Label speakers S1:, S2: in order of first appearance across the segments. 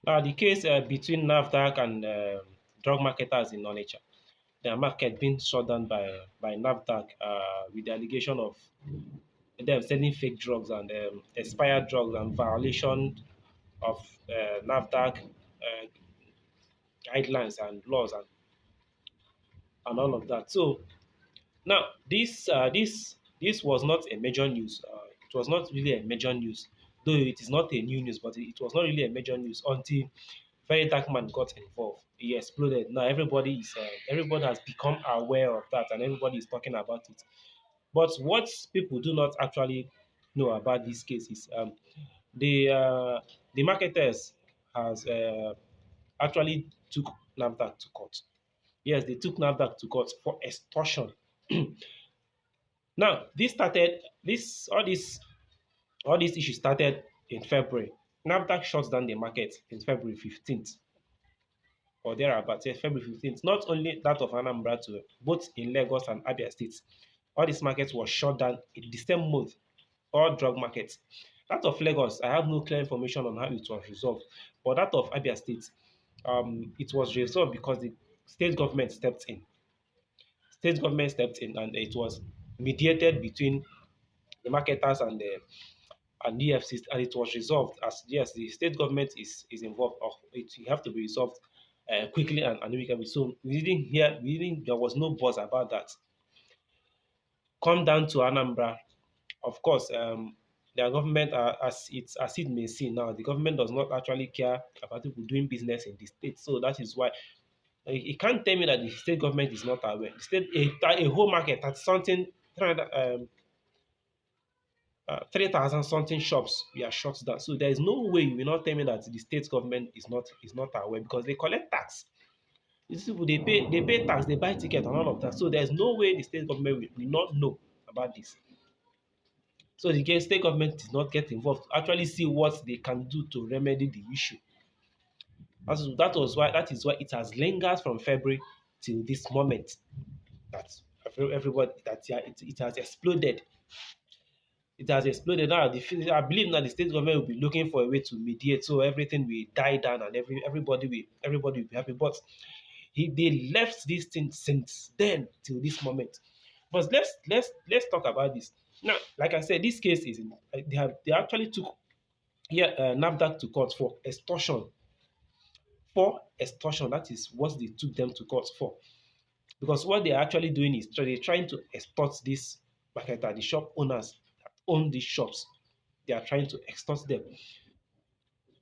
S1: Now, the case between NAFDAC and drug marketers in Onitsha, their market being shut down by NAFDAC with the allegation of them selling fake drugs and expired drugs and violation of NAFDAC guidelines and laws and all of that. So now this was not a major news. It was not really a major news, though it is not a new news, but it was not really a major news until very dark man got involved. He exploded. Now everybody has become aware of that, and everybody is talking about it. But what people do not actually know about this case is the uh, the marketers has actually took NAFDAC to court. Yes, they took NAFDAC to court for extortion. Now, all these issues started in February. NAFDAC shuts down the market in February 15th or thereabouts. Yes, February 15th. Not only that of Anambra, to both in Lagos and Abia states. All these markets were shut down in the same month. All drug markets. That of Lagos, I have no clear information on how it was resolved. But that of Abia State, it was resolved because the state government stepped in. State government stepped in, and it was mediated between the marketers and EFCs, and it was resolved as yes, the state government is involved. Or it have to be resolved quickly and amicably. So there was no buzz about that. Come down to Anambra, of course, their government, as it may seem now, the government does not actually care about people doing business in the state. So that is why you can't tell me that the state government is not aware. The state, a whole market at something 3,000 something shops were shut down. So there is no way you will not tell me that the state government is not aware because they collect tax. These people they pay tax, they buy ticket and all of that. So there is no way the state government will not know about this. So the state government did not get involved to actually see what they can do to remedy the issue. That is why it has lingered from February till this moment. That everybody that yeah, it has exploded. It has exploded now. I believe now the state government will be looking for a way to mediate, so everything will die down and everybody will be happy. But they left this thing since then till this moment. But let's talk about this now. Like I said, this case is they actually took NAFDAC to court for extortion. For extortion, that is what they took them to court for. Because what they're actually doing is they're trying to extort this marketer, the shop owners that own these shops. They are trying to extort them.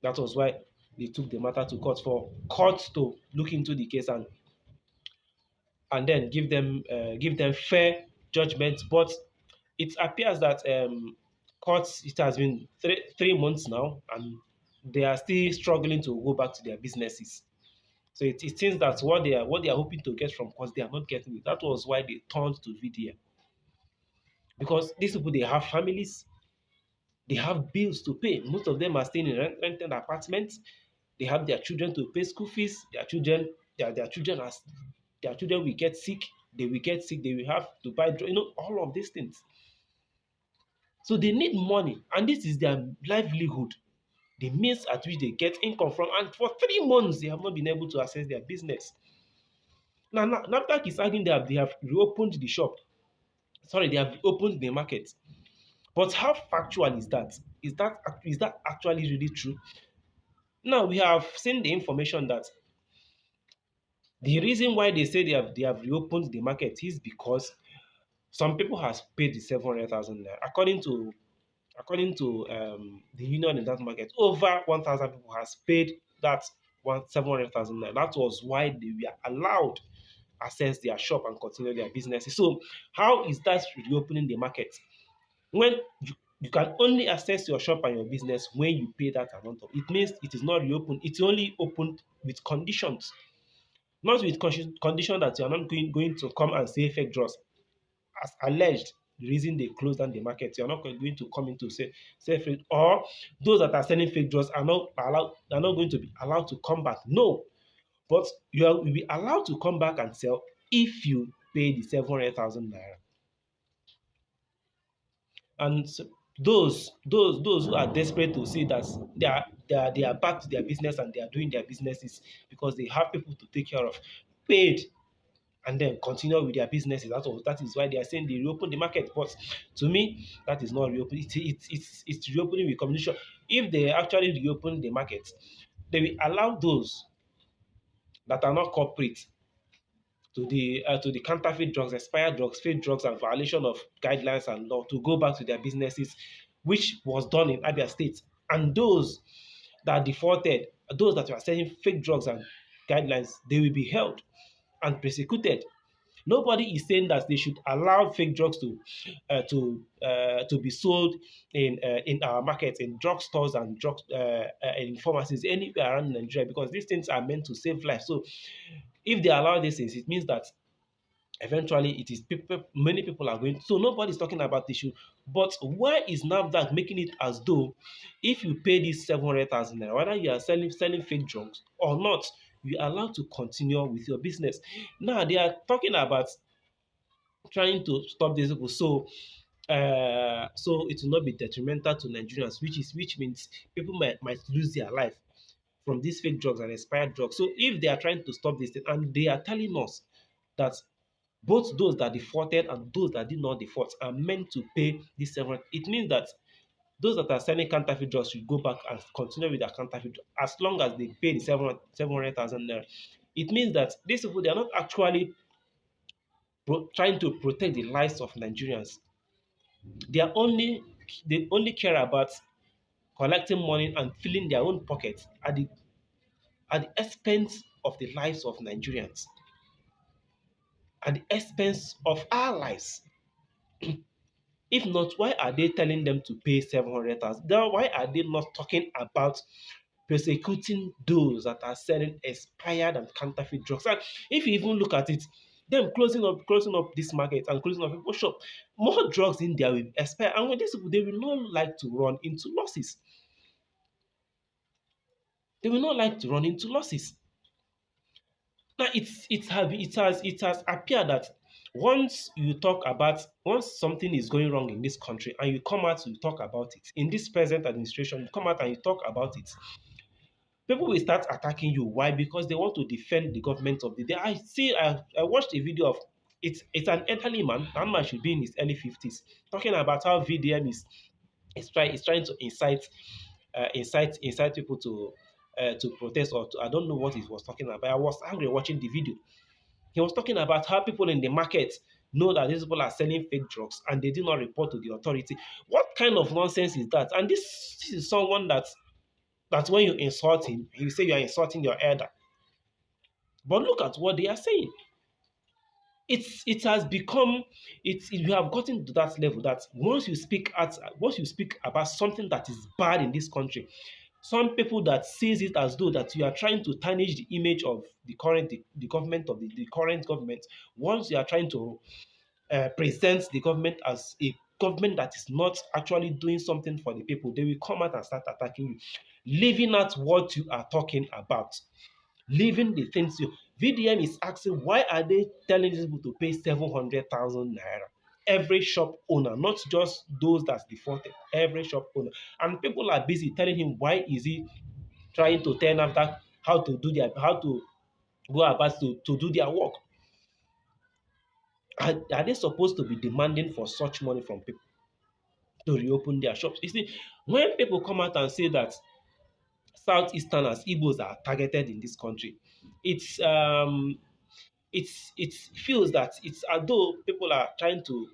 S1: That was why they took the matter to court for court to look into the case and then give them fair judgment. But it appears that courts it has been 3 months now, and they are still struggling to go back to their businesses. So it seems that what they are hoping to get from courts, they are not getting it. That was why they turned to VDM. Because these people, they have families, they have bills to pay. Most of them are staying in rented apartments. They have their children to pay school fees. Their children will get sick. They will get sick. They will have to buy all of these things. So they need money, and this is their livelihood, the means at which they get income from. And for 3 months, they have not been able to access their business. Now, NAFDAC is arguing that they have reopened the shop. Sorry, they have reopened the market. But how factual is that? Is that actually really true? Now we have seen the information that the reason why they say they have reopened the market is because some people has paid the 700,000 naira. According to the union in that market, over 1,000 people has paid that 700,000 naira. That was why they were allowed access their shop and continue their businesses. So how is that reopening the market? When you can only access your shop and your business when you pay that amount of it means it is not reopened. It's only opened with conditions, not with condition that you are not going to come and say fake drugs as alleged. The reason they closed down the market, you are not going to come into say fake, or those that are selling fake drugs are not going to be allowed to come back. No, but will be allowed to come back and sell if you pay the 700,000 naira. And so those who are desperate to see that they are back to their business and they are doing their businesses because they have people to take care of, paid, and then continue with their businesses. That is why they are saying they reopen the market. But to me, that is not reopening. It's reopening with communication. If they actually reopen the market, they will allow those that are not corporate to the counterfeit drugs, expired drugs, fake drugs, and violation of guidelines and law to go back to their businesses, which was done in Abia State. And those that defaulted, those that were selling fake drugs and guidelines, they will be held and persecuted. Nobody is saying that they should allow fake drugs to be sold in our markets, in drugstores and in pharmacies anywhere around Nigeria, because these things are meant to save lives. So if they allow these things, it means that eventually it is people, many people are going. So nobody's talking about the issue. But why is NAFDAC making it as though if you pay this 700,000 naira, whether you are selling fake drugs or not, you are allowed to continue with your business? Now they are talking about trying to stop these people, so it will not be detrimental to Nigerians, which means people might lose their life from these fake drugs and expired drugs. So if they are trying to stop this thing, and they are telling us that both those that defaulted and those that did not default are meant to pay this 700, it means that those that are selling counterfeit drugs should go back and continue with their counterfeit drugs as long as they pay the 700,000 naira. It means that these people, they are not actually trying to protect the lives of Nigerians. They only care about collecting money and filling their own pockets at the expense of the lives of Nigerians, at the expense of our lives. If not, why are they telling them to pay 700,000? Then why are they not talking about persecuting those that are selling expired and counterfeit drugs? And if you even look at it, them closing up this market and closing up people's shop, more drugs in there will expire. And with these people, they will not like to run into losses. They will not like to run into losses. Now it has appeared that once something is going wrong in this country and you come out to talk about it in this present administration, you come out and you talk about it, people will start attacking you. Why? Because they want to defend the government of the day. I watched a video of it's an elderly man. That man should be in his early 50s, talking about how VDM is trying to incite people to protest, or I don't know what he was talking about. I was angry watching the video. He was talking about how people in the market know that these people are selling fake drugs and they did not report to the authority. What kind of nonsense is that? And this is someone that when you insult him, he will say you are insulting your elder. But look at what they are saying. It has become we have gotten to that level that once you speak about something that is bad in this country, some people that sees it as though that you are trying to tarnish the image of the government of the current government. Once you are trying to present the government as a government that is not actually doing something for the people, they will come out and start attacking you, leaving out what you are talking about, leaving the things you. VDM is asking, why are they telling these people to pay 700,000 naira? Every shop owner, not just those that's defaulted, every shop owner. And people are busy telling him, why is he trying to tell after how to go about to do their work? Are they supposed to be demanding for such money from people to reopen their shops? You see, when people come out and say that Southeasterners, Igbos are targeted in this country, it feels that it's as though people are trying to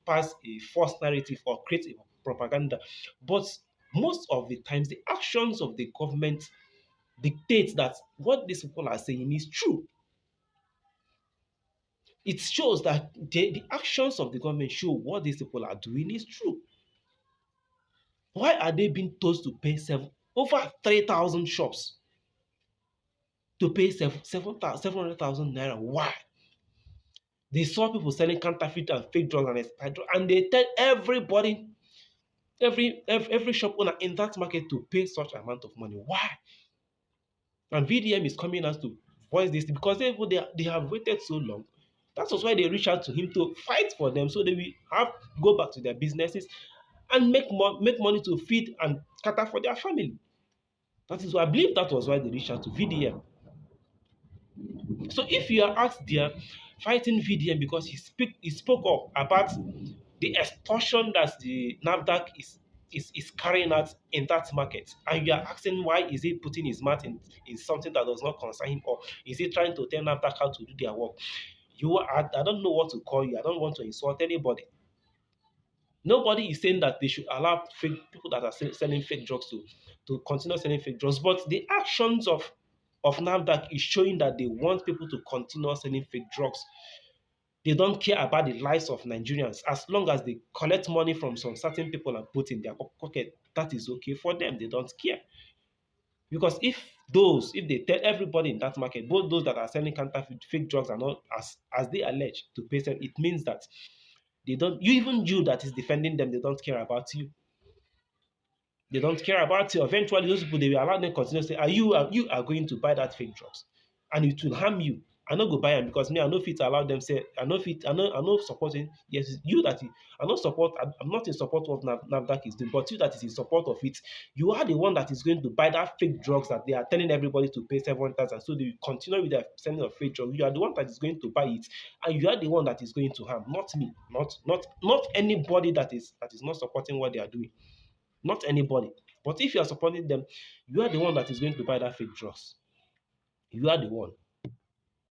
S1: pass a false narrative or create a propaganda. But most of the times, the actions of the government dictates that what these people are saying is true. It shows that the actions of the government show what these people are doing is true. Why are they being told to pay over 3,000 shops to pay 700,000 naira? Why? They saw people selling counterfeit and fake drugs and expired drugs, and they tell everybody, every shop owner in that market to pay such amount of money. Why? And VDM is coming out to voice this because they have waited so long. That was why they reached out to him to fight for them, so they will go back to their businesses and make money to feed and cater for their family. That is why I believe that was why they reached out to VDM. So if you are out there fighting VDM because he spoke up about the extortion that the NAFDAC is carrying out in that market, and you are asking why is he putting his mouth in something that does not concern him, or is he trying to tell NAFDAC how to do their work? I don't know what to call you. I don't want to insult anybody. Nobody is saying that they should allow fake people that are selling fake drugs to continue selling fake drugs, but the actions of NAFDAC is showing that they want people to continue selling fake drugs. They don't care about the lives of Nigerians. As long as they collect money from some certain people and put in their pocket, that is okay for them. They don't care. Because if they tell everybody in that market, both those that are selling counterfeit fake drugs and all, as they allege to pay them, it means that they don't, even you that is defending them, they don't care about you. They don't care about you. Eventually, those people, they will allow them continue to say, you are going to buy that fake drugs, and it will harm you. I no go buy them because me, I no fit allow them say, I no supporting. Yes, you that I no support. I'm not in support of what NAFDAC is doing, but you that is in support of it, you are the one that is going to buy that fake drugs that they are telling everybody to pay 7,000. So they continue with their selling of fake drugs. You are the one that is going to buy it, and you are the one that is going to harm, not me, not anybody that is not supporting what they are doing. Not anybody. But if you are supporting them, you are the one that is going to buy that fake drugs. You are the one.